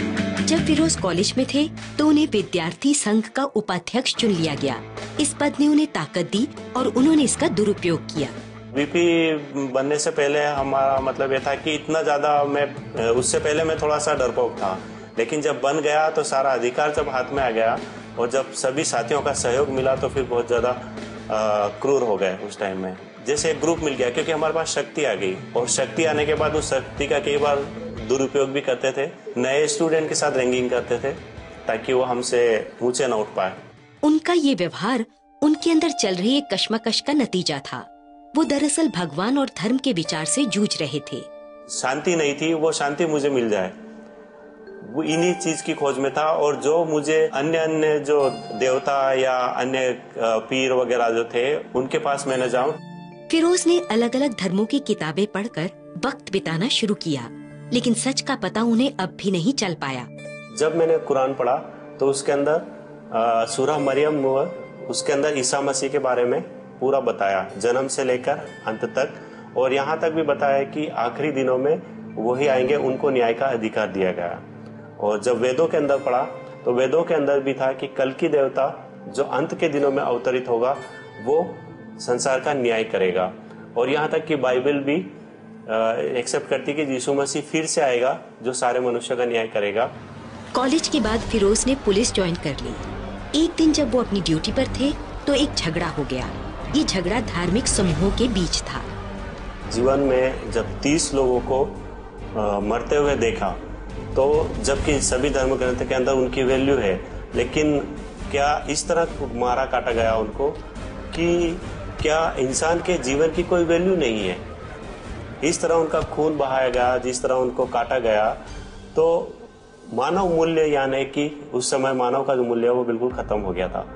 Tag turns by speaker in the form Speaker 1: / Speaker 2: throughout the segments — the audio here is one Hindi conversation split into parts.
Speaker 1: जब फिरोज कॉलेज में थे तो उन्हें विद्यार्थी संघ का उपाध्यक्ष चुन लिया गया। इस पद ने उन्हें ताकत दी और उन्होंने इसका दुरुपयोग किया।
Speaker 2: वीपी बनने से पहले हमारा मतलब ये था कि इतना ज्यादा उससे पहले मैं थोड़ा सा डरपोक था, लेकिन जब बन गया तो सारा अधिकार जब हाथ में आ गया और जब सभी साथियों का सहयोग मिला तो फिर बहुत ज्यादा क्रूर हो गए। उस टाइम में जैसे एक ग्रुप मिल गया, क्योंकि हमारे पास शक्ति आ गई और शक्ति आने के बाद उस शक्ति का कई बार दुरुपयोग भी करते थे। नए स्टूडेंट के साथ रैंकिंग करते थे ताकि वो हमसे ऊंचे न उठ पाए।
Speaker 1: उनका ये व्यवहार उनके अंदर चल रही एक कश्मकश का नतीजा था। वो दरअसल भगवान और धर्म के विचार से जूझ रहे थे।
Speaker 2: शांति नहीं थी, वो शांति मुझे मिल जाए, वो इन्हीं चीज की खोज में था। और जो मुझे अन्य जो देवता या अन्य पीर वगैरह जो थे उनके पास मैं न जाऊं।
Speaker 1: फिरोज ने अलग अलग धर्मों की किताबें पढ़कर वक्त बिताना शुरू किया, लेकिन सच का पता उन्हें अब भी नहीं चल पाया।
Speaker 2: जब मैंने कुरान पढ़ा तो उसके अंदर सूरह मरियम उसके अंदर ईसा मसीह के बारे में पूरा बताया, जन्म से लेकर अंत तक, और यहाँ तक भी बताया कि आखिरी दिनों में वही आएंगे, उनको न्याय का अधिकार दिया गया। और जब वेदों के अंदर पढ़ा तो वेदों के अंदर भी था कि कल की देवता जो अंत के दिनों में अवतरित होगा वो संसार का न्याय करेगा। और यहाँ तक कि बाइबल भी एक्सेप्ट करती कि यीशु मसीह फिर से आएगा जो सारे मनुष्य का न्याय करेगा।
Speaker 1: कॉलेज के बाद फिरोज ने पुलिस ज्वाइन कर ली। एक दिन जब वो अपनी ड्यूटी पर थे तो एक झगड़ा हो गया। ये झगड़ा धार्मिक समूहों के बीच था।
Speaker 2: जीवन में जब 30 लोगों को मरते हुए देखा तो जबकि सभी धर्म ग्रंथ के अंदर उनकी वैल्यू है, लेकिन क्या इस तरह मारा काटा गया उनको कि क्या इंसान के जीवन की कोई वैल्यू नहीं है। इस तरह उनका खून बहाया गया, जिस तरह उनको काटा गया, तो मानव मूल्य यानी कि उस समय मानव का जो मूल्य है वो बिल्कुल खत्म हो गया था।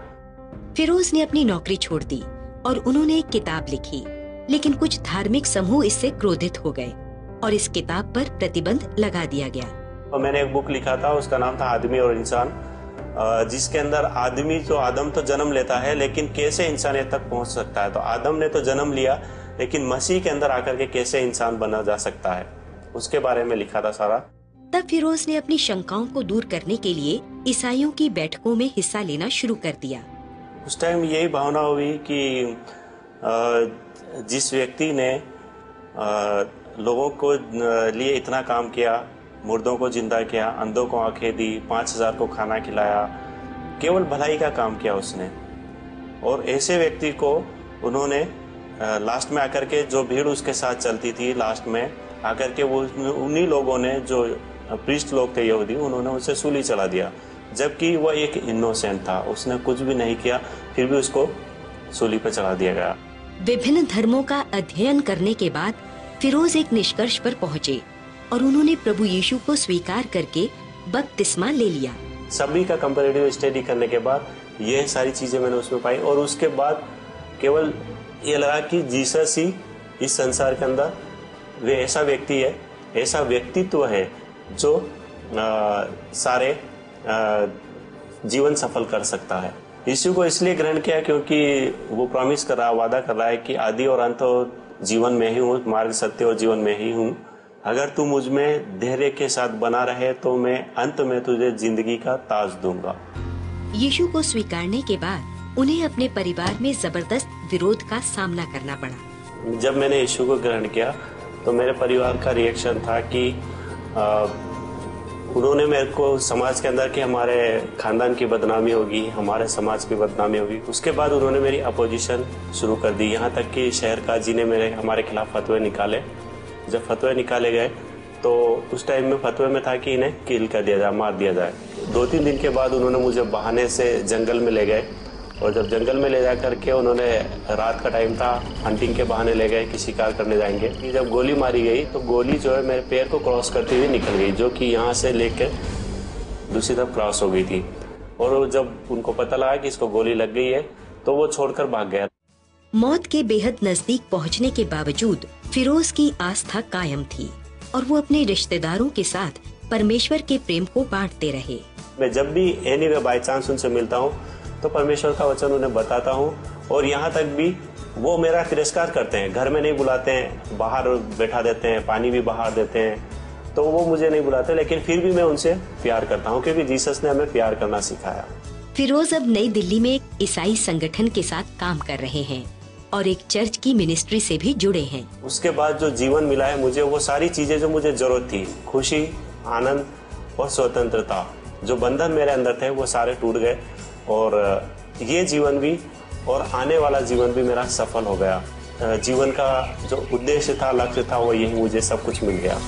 Speaker 1: फिरोज ने अपनी नौकरी छोड़ दी और उन्होंने एक किताब लिखी, लेकिन कुछ धार्मिक समूह इससे क्रोधित हो गए और इस किताब पर प्रतिबंध लगा दिया गया।
Speaker 2: और मैंने एक बुक लिखा था, उसका नाम था आदमी और इंसान, जिसके अंदर आदम तो जन्म लेता है, लेकिन कैसे इंसानियत तक पहुंच सकता है। तो आदम ने तो जन्म लिया, लेकिन मसीह के अंदर आकर के कैसे इंसान बना जा सकता है, उसके बारे में लिखा था सारा।
Speaker 1: तब फिरोज ने अपनी शंकाओं को दूर करने के लिए ईसाइयों की बैठकों में हिस्सा लेना शुरू कर दिया।
Speaker 2: उस टाइम यही भावना हुई कि जिस व्यक्ति ने लोगों को लिए इतना काम किया, मुर्दों को जिंदा किया, अंधों को आंखें दी, 5000 को खाना खिलाया, केवल भलाई का काम किया उसने। और ऐसे व्यक्ति को उन्होंने लास्ट में आकर के, जो भीड़ उसके साथ चलती थी, लास्ट में आकर के वो उन्हीं लोगों ने, जो प्रीस्ट लोग थे यहूदी, उन्होंने उसे सूली चढ़ा दिया, जबकि वह एक इनोसेंट था, उसने कुछ भी नहीं किया, फिर भी उसको सूली पर चढ़ा दिया गया।
Speaker 1: विभिन्न धर्मों का अध्ययन करने के बाद फिरोज एक निष्कर्ष पर पहुँचे और उन्होंने प्रभु यीशु को स्वीकार करके बपतिस्मा ले लिया।
Speaker 2: सभी का कंपैरेटिव स्टडी करने के बाद ये सारी चीजें मैंने उसमें पाई, और उसके बाद केवल ये लगा कि जीसस ही इस संसार के अंदर वे ऐसा व्यक्ति है, ऐसा व्यक्तित्व है जो सारे जीवन सफल कर सकता है। यीशु को इसलिए ग्रहण किया क्योंकि वो प्रॉमिस कर रहा है, वादा कर रहा है कि आदि और अंत जीवन में ही हूँ, मार्ग सत्य और जीवन में ही हूँ। अगर तू मुझ में धैर्य के साथ बना रहे तो मैं अंत में तुझे जिंदगी का ताज दूंगा।
Speaker 1: यीशु को स्वीकारने के बाद उन्हें अपने परिवार में जबरदस्त विरोध का सामना करना पड़ा।
Speaker 2: जब मैंने यीशु को ग्रहण किया तो मेरे परिवार का रिएक्शन था कि उन्होंने मेरे को समाज के अंदर कि हमारे खानदान की बदनामी होगी, हमारे समाज की बदनामी होगी। उसके बाद उन्होंने मेरी अपोजिशन शुरू कर दी, यहाँ तक कि शहर काजी ने हमारे खिलाफ फतवे निकाले। जब फतवे निकाले गए तो उस टाइम में फतवे में था कि इन्हें किल कर दिया जाए, मार दिया जाए। 2-3 दिन के बाद उन्होंने मुझे बहाने से जंगल में ले गए, और जब जंगल में ले जा करके उन्होंने, रात का टाइम था, हंटिंग के बहाने ले गए कि शिकार करने जाएंगे। जब गोली मारी गई तो गोली जो है मेरे पैर को क्रॉस करती हुई निकल गई, जो कि यहाँ से लेकर दूसरी तरफ क्रॉस हो गई थी। और जब उनको पता लगा कि इसको गोली लग गई है तो वो छोड़कर भाग गया।
Speaker 1: मौत के बेहद नजदीक पहुंचने के बावजूद फिरोज की आस्था कायम थी और वो अपने रिश्तेदारों के साथ परमेश्वर के प्रेम को बांटते रहे।
Speaker 2: मैं जब भी एनीवे बाय चांस उनसे मिलता हूँ तो परमेश्वर का वचन उन्हें बताता हूँ, और यहाँ तक भी वो मेरा तिरस्कार करते हैं, घर में नहीं बुलाते हैं, बाहर बैठा देते हैं, पानी भी बाहर देते हैं, तो वो मुझे नहीं बुलाते, लेकिन फिर भी मैं उनसे प्यार करता हूँ क्योंकि जीसस ने हमें प्यार करना सिखाया।
Speaker 1: फिरोज अब नई दिल्ली में एक ईसाई संगठन के साथ काम कर रहे हैं और एक चर्च की मिनिस्ट्री से भी जुड़े हैं।
Speaker 2: उसके बाद जो जीवन मिला है मुझे, वो सारी चीजें जो मुझे जरूरत थी, खुशी, आनंद और स्वतंत्रता, जो बंधन मेरे अंदर थे वो सारे टूट गए और ये जीवन भी और आने वाला जीवन भी मेरा सफल हो गया। जीवन का जो उद्देश्य था, लक्ष्य था, वो यही मुझे सब कुछ मिल गया।